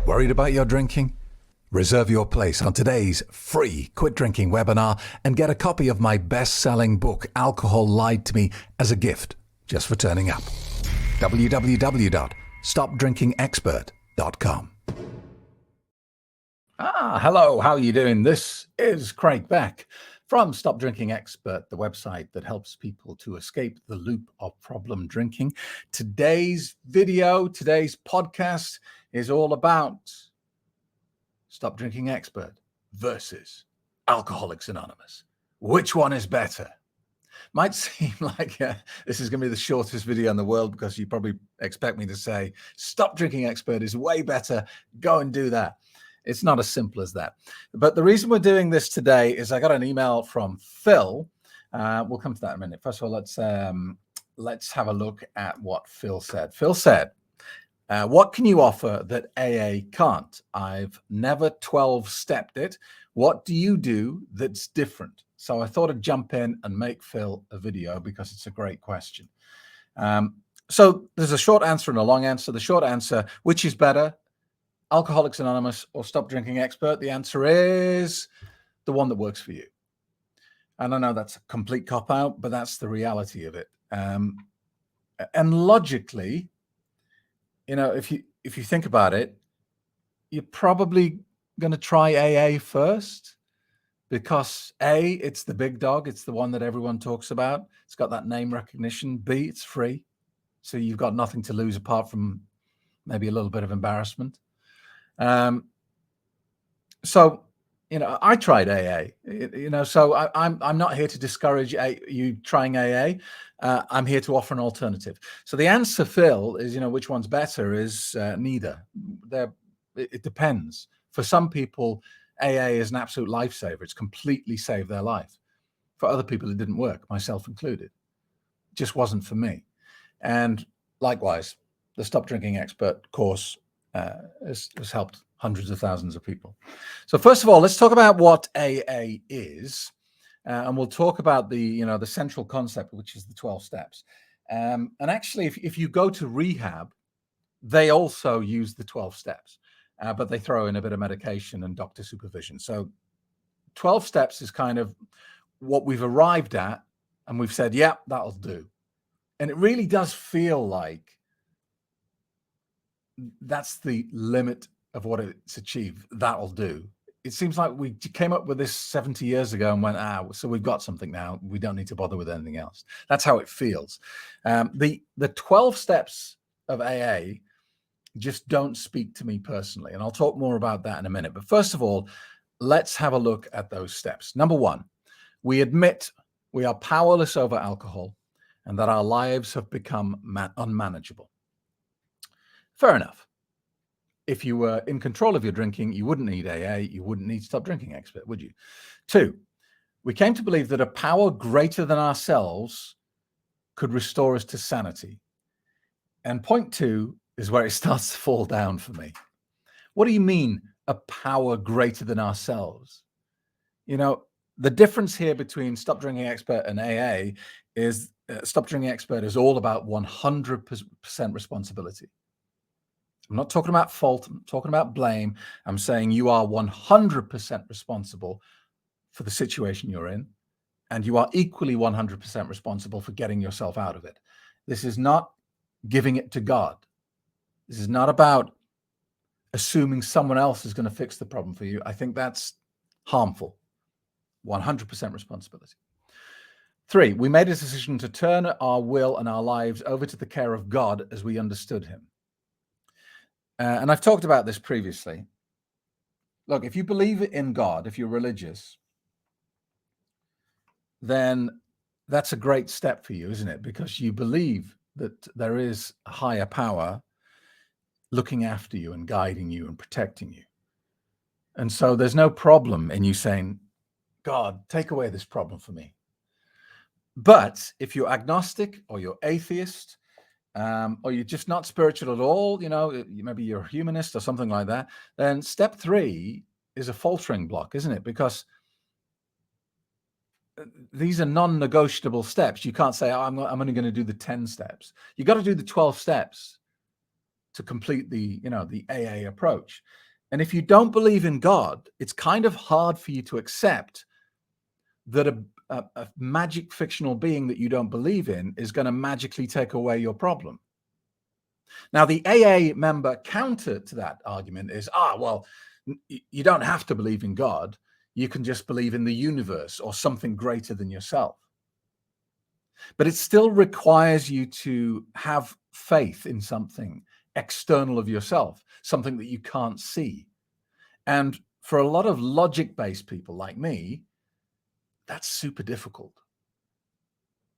Worried about your drinking? Reserve your place on today's free Quit Drinking webinar and get a copy of my best-selling book, Alcohol Lied to Me, as a gift just for turning up. www.stopdrinkingexpert.com. Hello, how are you doing? This is Craig Beck from Stop Drinking Expert, the website that helps people to escape the loop of problem drinking. Today's podcast is all about Stop Drinking Expert versus Alcoholics Anonymous. Which one is better? Might seem like this is going to be the shortest video in the world because you probably expect me to say, Stop Drinking Expert is way better. Go and do that. It's not as simple as that. But the reason we're doing this today is I got an email from Phil. We'll come to that in a minute. First of all, let's have a look at what Phil said. Phil said, what can you offer that AA can't? I've never 12-stepped it. What do you do that's different? So I thought I'd jump in and make Phil a video because it's a great question. So there's a short answer and a long answer. The short answer, which is better, Alcoholics Anonymous or Stop Drinking Expert? The answer is the one that works for you. And I know that's a complete cop-out, but that's the reality of it. And logically, you know, if you think about it, you're probably going to try AA first because A, it's the big dog. It's the one that everyone talks about. It's got that name recognition. B, it's free. So you've got nothing to lose apart from maybe a little bit of embarrassment. So, you know, I tried AA, you know, so I'm not here to discourage you trying AA. I'm here to offer an alternative. So the answer, Phil, is, you know, which one's better is neither. It depends. For some people, AA is an absolute lifesaver. It's completely saved their life. For other people, it didn't work, myself included. It just wasn't for me. And likewise, the Stop Drinking Expert course has helped hundreds of thousands of people. So first of all, let's talk about what AA is, and we'll talk about the central concept, which is the 12 steps. And actually, if you go to rehab, they also use the 12 steps, but they throw in a bit of medication and doctor supervision. So 12 steps is kind of what we've arrived at, and we've said, yeah, that'll do. And it really does feel like that's the limit of what it's achieved. That'll do. It seems like we came up with this 70 years ago and went, so we've got something now. We don't need to bother with anything else. That's how it feels. The 12 steps of AA just don't speak to me personally. And I'll talk more about that in a minute. But first of all, let's have a look at those steps. Number one, we admit we are powerless over alcohol and that our lives have become unmanageable. Fair enough. If you were in control of your drinking, you wouldn't need AA, you wouldn't need Stop Drinking Expert, would you? Two, we came to believe that a power greater than ourselves could restore us to sanity. And point two is where it starts to fall down for me. What do you mean, a power greater than ourselves? You know, the difference here between Stop Drinking Expert and AA is Stop Drinking Expert is all about 100% responsibility. I'm not talking about fault. I'm talking about blame. I'm saying you are 100% responsible for the situation you're in, and you are equally 100% responsible for getting yourself out of it. This is not giving it to God. This is not about assuming someone else is going to fix the problem for you. I think that's harmful. 100% responsibility. Three, we made a decision to turn our will and our lives over to the care of God as we understood him. And I've talked about this previously. Look, if you believe in God, if you're religious, then that's a great step for you, isn't it? Because you believe that there is a higher power looking after you and guiding you and protecting you. And so there's no problem in you saying, God, take away this problem for me. But if you're agnostic or you're atheist, or you're just not spiritual at all, you know, maybe you're a humanist or something like that, then step three is a faltering block, isn't it? Because these are non-negotiable steps. You can't say, I'm only going to do the 10 steps. You got to do the 12 steps to complete the, the AA approach. And if you don't believe in God, it's kind of hard for you to accept that a magic fictional being that you don't believe in is going to magically take away your problem. Now, the AA member counter to that argument is, well, you don't have to believe in God. You can just believe in the universe or something greater than yourself. But it still requires you to have faith in something external of yourself, something that you can't see. And for a lot of logic-based people like me, that's super difficult.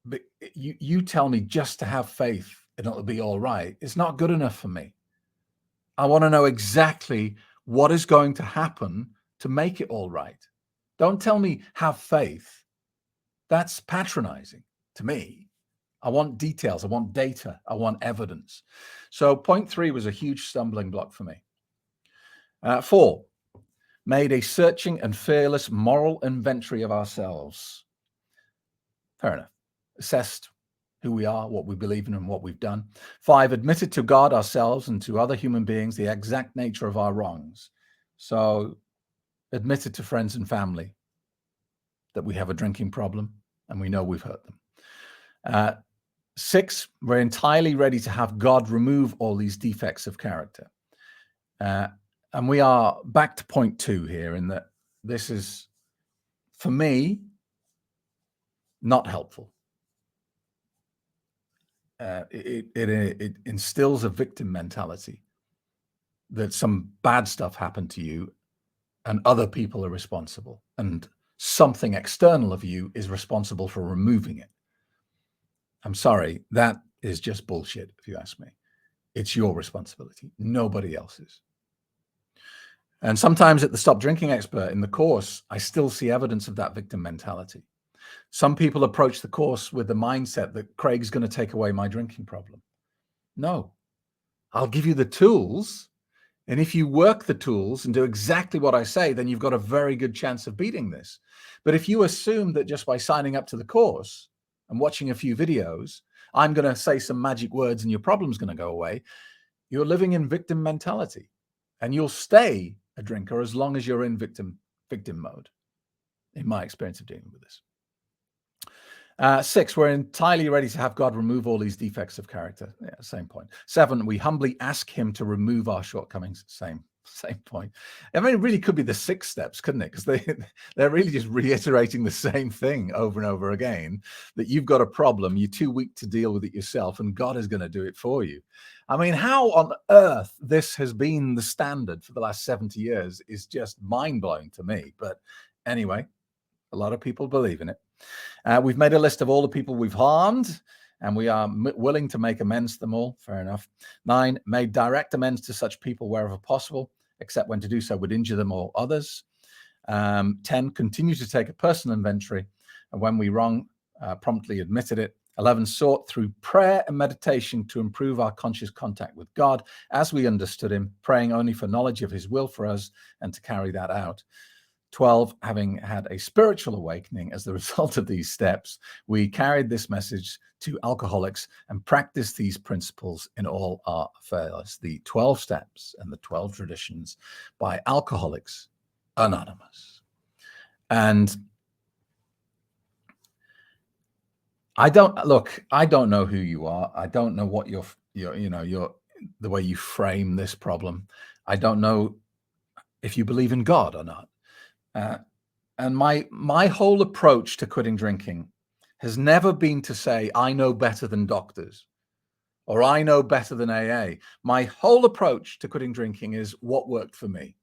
But you tell me just to have faith and it'll be all right. It's not good enough for me. I want to know exactly what is going to happen to make it all right. Don't tell me have faith. That's patronizing to me. I want details. I want data. I want evidence. So point 3 was a huge stumbling block for me. 4, made a searching and fearless moral inventory of ourselves. Fair enough. Assessed who we are, what we believe in, and what we've done. 5, admitted to God, ourselves, and to other human beings the exact nature of our wrongs. So admitted to friends and family that we have a drinking problem and we know we've hurt them. 6, we're entirely ready to have God remove all these defects of character. And we are back to point 2 here, in that this is, for me, not helpful. It instills a victim mentality that some bad stuff happened to you and other people are responsible, and something external of you is responsible for removing it. I'm sorry, that is just bullshit, if you ask me. It's your responsibility, nobody else's. And sometimes at the Stop Drinking Expert in the course, I still see evidence of that victim mentality. Some people approach the course with the mindset that Craig's going to take away my drinking problem. No, I'll give you the tools. And if you work the tools and do exactly what I say, then you've got a very good chance of beating this. But if you assume that just by signing up to the course and watching a few videos, I'm going to say some magic words and your problem's going to go away, you're living in victim mentality, and you'll stay a drinker as long as you're in victim mode, in my experience of dealing with this. 6, we're entirely ready to have God remove all these defects of character. Yeah, same point. 7, we humbly ask him to remove our shortcomings. Same point. I mean, it really could be the 6 steps, couldn't it? Because they're really just reiterating the same thing over and over again, that you've got a problem, you're too weak to deal with it yourself, and God is going to do it for you. I mean, how on earth this has been the standard for the last 70 years is just mind-blowing to me. But anyway, a lot of people believe in it. We've made a list of all the people we've harmed, and we are willing to make amends to them all. Fair enough. 9, made direct amends to such people wherever possible, except when to do so would injure them or others. 10, continue to take a personal inventory, and when we wrong, promptly admitted it. 11, sought through prayer and meditation to improve our conscious contact with God as we understood him, praying only for knowledge of his will for us and to carry that out. 12, having had a spiritual awakening as the result of these steps, we carried this message to alcoholics and practiced these principles in all our affairs. The 12 steps and the 12 traditions by Alcoholics Anonymous. And I don't know who you are. I don't know what your the way you frame this problem. I don't know if you believe in God or not. And my whole approach to quitting drinking has never been to say, I know better than doctors, or I know better than AA. My whole approach to quitting drinking is what worked for me.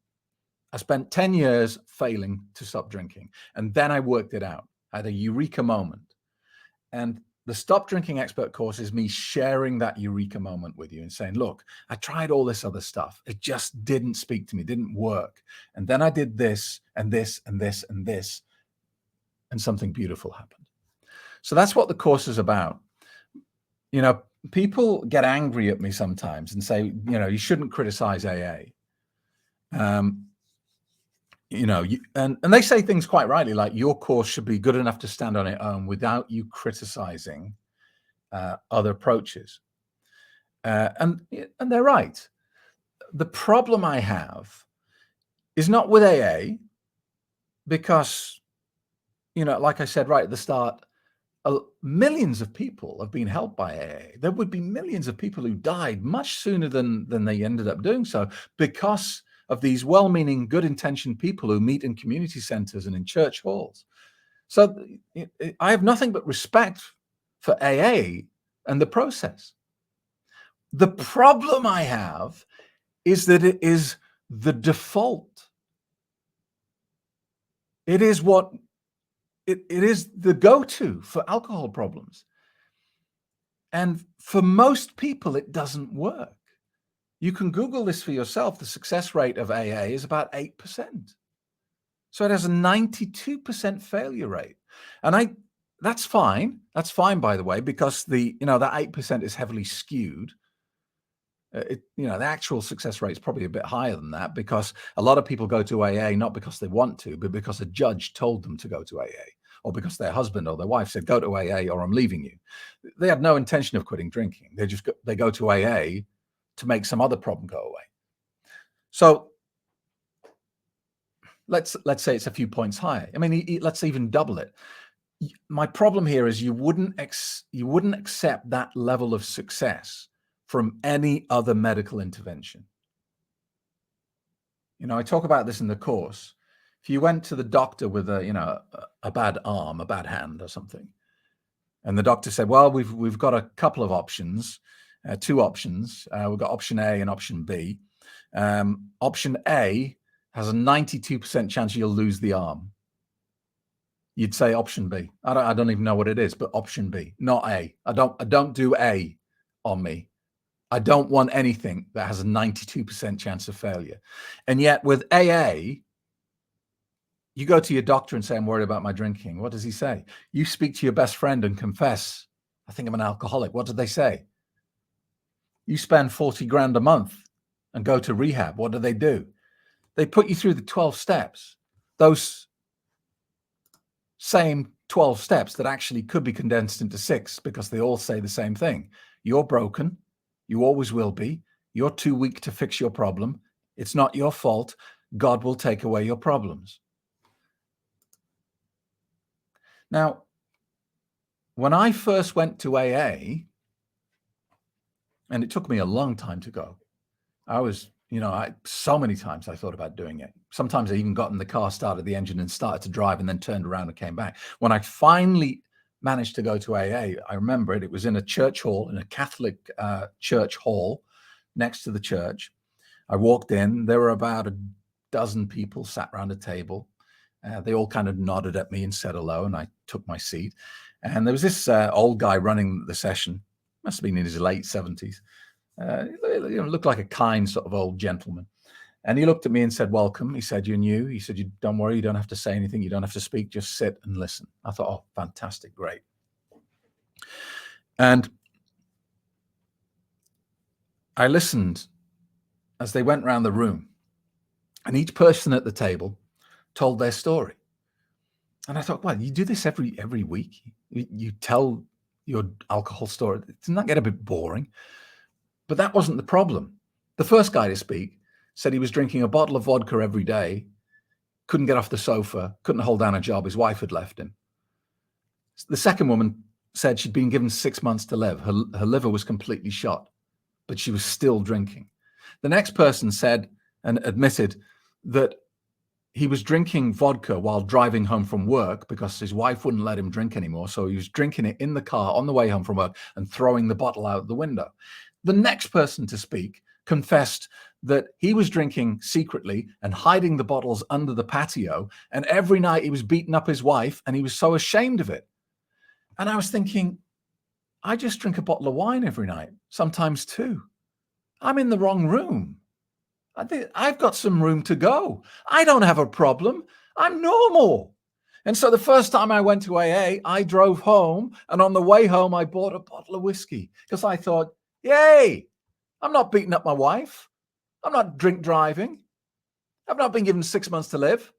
I spent 10 years failing to stop drinking, and then I worked it out. I had a eureka moment. And the Stop Drinking Expert course is me sharing that eureka moment with you and saying, look, I tried all this other stuff. It just didn't speak to me, didn't work. And then I did this and this and this and this, and something beautiful happened. So that's what the course is about. You know, people get angry at me sometimes and say, you shouldn't criticize AA. And they say things quite rightly, like your course should be good enough to stand on its own without you criticizing other approaches. And they're right. The problem I have is not with AA because, like I said right at the start, millions of people have been helped by AA. There would be millions of people who died much sooner than they ended up doing so because of these well-meaning, good-intentioned people who meet in community centers and in church halls. So I have nothing but respect for AA and the process. The problem I have is that it is the default. It is what it is the go-to for alcohol problems. And for most people, it doesn't work. You can Google this for yourself. The success rate of AA is about 8%. So it has a 92% failure rate. And that's fine. That's fine, by the way, because that 8% is heavily skewed. The actual success rate is probably a bit higher than that because a lot of people go to AA not because they want to, but because a judge told them to go to AA, or because their husband or their wife said, go to AA or I'm leaving you. They had no intention of quitting drinking. They go to AA to make some other problem go away. So let's say it's a few points higher. I mean, let's even double it. My problem here is you wouldn't accept that level of success from any other medical intervention. I talk about this in the course. If you went to the doctor with a bad arm, a bad hand or something, and the doctor said, well, we've got a couple of options, two options. We've got option A and option B. Option A has a 92% chance you'll lose the arm. You'd say option B. I don't even know what it is, but option B, not A. I don't do A on me. I don't want anything that has a 92% chance of failure. And yet with AA, you go to your doctor and say, I'm worried about my drinking. What does he say? You speak to your best friend and confess, I think I'm an alcoholic. What did they say? You spend 40 grand a month and go to rehab. What do? They put you through the 12 steps. Those same 12 steps that actually could be condensed into 6 because they all say the same thing. You're broken. You always will be. You're too weak to fix your problem. It's not your fault. God will take away your problems. Now, when I first went to AA, and it took me a long time to go, I was, so many times I thought about doing it. Sometimes I even got in the car, started the engine and started to drive and then turned around and came back. When I finally managed to go to AA, I remember it was in a church hall, in a Catholic church hall next to the church. I walked in, there were about a dozen people sat around a table. They all kind of nodded at me and said hello, and I took my seat. And there was this old guy running the session, must have been in his late 70s. Looked like a kind sort of old gentleman. And he looked at me and said, welcome. He said, you're new. He said, don't worry, you don't have to say anything. You don't have to speak, just sit and listen. I thought, oh, fantastic, great. And I listened as they went around the room, and each person at the table told their story. And I thought, well, you do this every week. You tell your alcohol story. Doesn't that get a bit boring? But that wasn't the problem. The first guy to speak said he was drinking a bottle of vodka every day, couldn't get off the sofa, couldn't hold down a job. His wife had left him. The second woman said she'd been given 6 months to live. Her liver was completely shot, but she was still drinking. The next person said and admitted that he was drinking vodka while driving home from work because his wife wouldn't let him drink anymore. So he was drinking it in the car on the way home from work and throwing the bottle out the window. The next person to speak confessed that he was drinking secretly and hiding the bottles under the patio. And every night he was beating up his wife and he was so ashamed of it. And I was thinking, I just drink a bottle of wine every night, sometimes 2. I'm in the wrong room. I've got some room to go. I don't have a problem. I'm normal. And so the first time I went to AA, I drove home. And on the way home, I bought a bottle of whiskey because I thought, yay, I'm not beating up my wife. I'm not drink driving. I've not been given 6 months to live.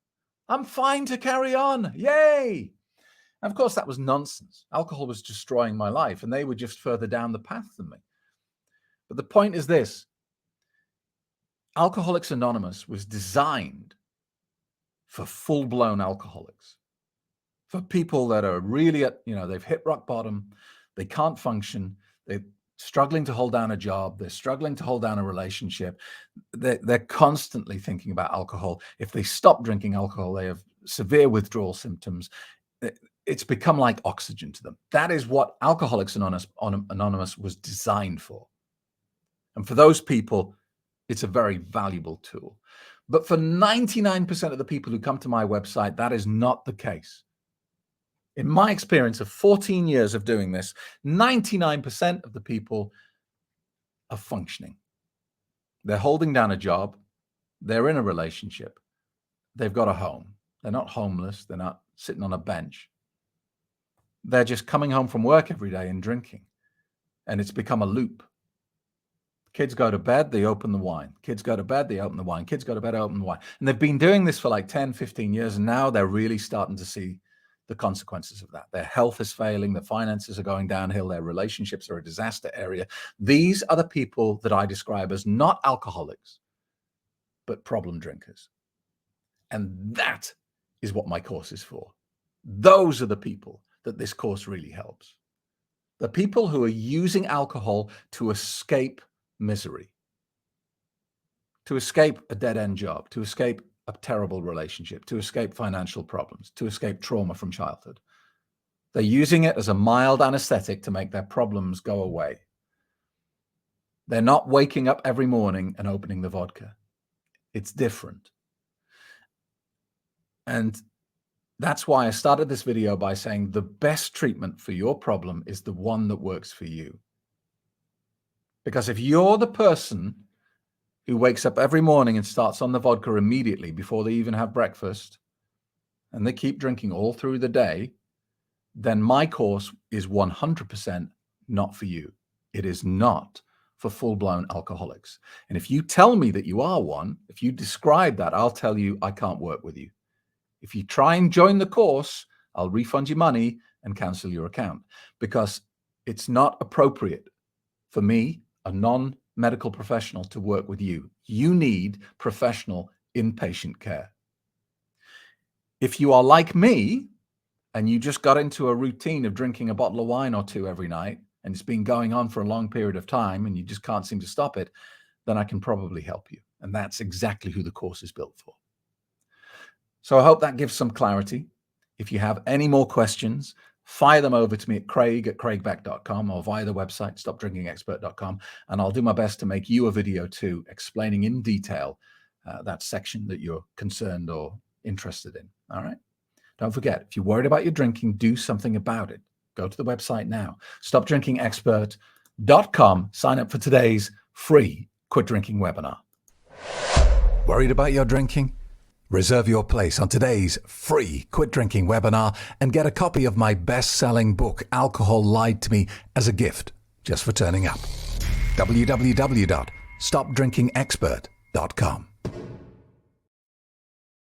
I'm fine to carry on. Yay. And of course, that was nonsense. Alcohol was destroying my life, and they were just further down the path than me. But the point is this: Alcoholics Anonymous was designed for full-blown alcoholics, for people that are really they've hit rock bottom, they can't function, they're struggling to hold down a job, they're struggling to hold down a relationship, they're constantly thinking about alcohol. If they stop drinking alcohol, they have severe withdrawal symptoms. It's become like oxygen to them. That is what Alcoholics Anonymous was designed for. And for those people, it's a very valuable tool. But for 99% of the people who come to my website, that is not the case. In my experience of 14 years of doing this, 99% of the people are functioning. They're holding down a job. They're in a relationship. They've got a home. They're not homeless. They're not sitting on a bench. They're just coming home from work every day and drinking. And it's become a loop. Kids go to bed, they open the wine. Kids go to bed, they open the wine. Kids go to bed, they open the wine. And they've been doing this for like 10, 15 years. And now they're really starting to see the consequences of that. Their health is failing. Their finances are going downhill. Their relationships are a disaster area. These are the people that I describe as not alcoholics, but problem drinkers. And that is what my course is for. Those are the people that this course really helps. The people who are using alcohol to escape misery, to escape a dead-end job, to escape a terrible relationship, to escape financial problems, to escape trauma from childhood. They're using it as a mild anesthetic to make their problems go away. They're not waking up every morning and opening the vodka. It's different. And that's why I started this video by saying the best treatment for your problem is the one that works for you. Because if you're the person who wakes up every morning and starts on the vodka immediately before they even have breakfast, and they keep drinking all through the day, then my course is 100% not for you. It is not for full-blown alcoholics. And if you tell me that you are one, if you describe that, I'll tell you I can't work with you. If you try and join the course, I'll refund you money and cancel your account, because it's not appropriate for me, a non-medical professional, to work with you. You need professional inpatient care. If you are like me and you just got into a routine of drinking a bottle of wine or two every night, and it's been going on for a long period of time and you just can't seem to stop it, then I can probably help you. And that's exactly who the course is built for. So I hope that gives some clarity. If you have any more questions, fire them over to me at craig@craigbeck.com or via the website, stopdrinkingexpert.com. And I'll do my best to make you a video too, explaining in detail that section that you're concerned or interested in. All right. Don't forget, if you're worried about your drinking, do something about it. Go to the website now, stopdrinkingexpert.com. Sign up for today's free Quit Drinking webinar. Worried about your drinking? Reserve your place on today's free Quit Drinking webinar and get a copy of my best-selling book, Alcohol Lied to Me, as a gift just for turning up. www.stopdrinkingexpert.com.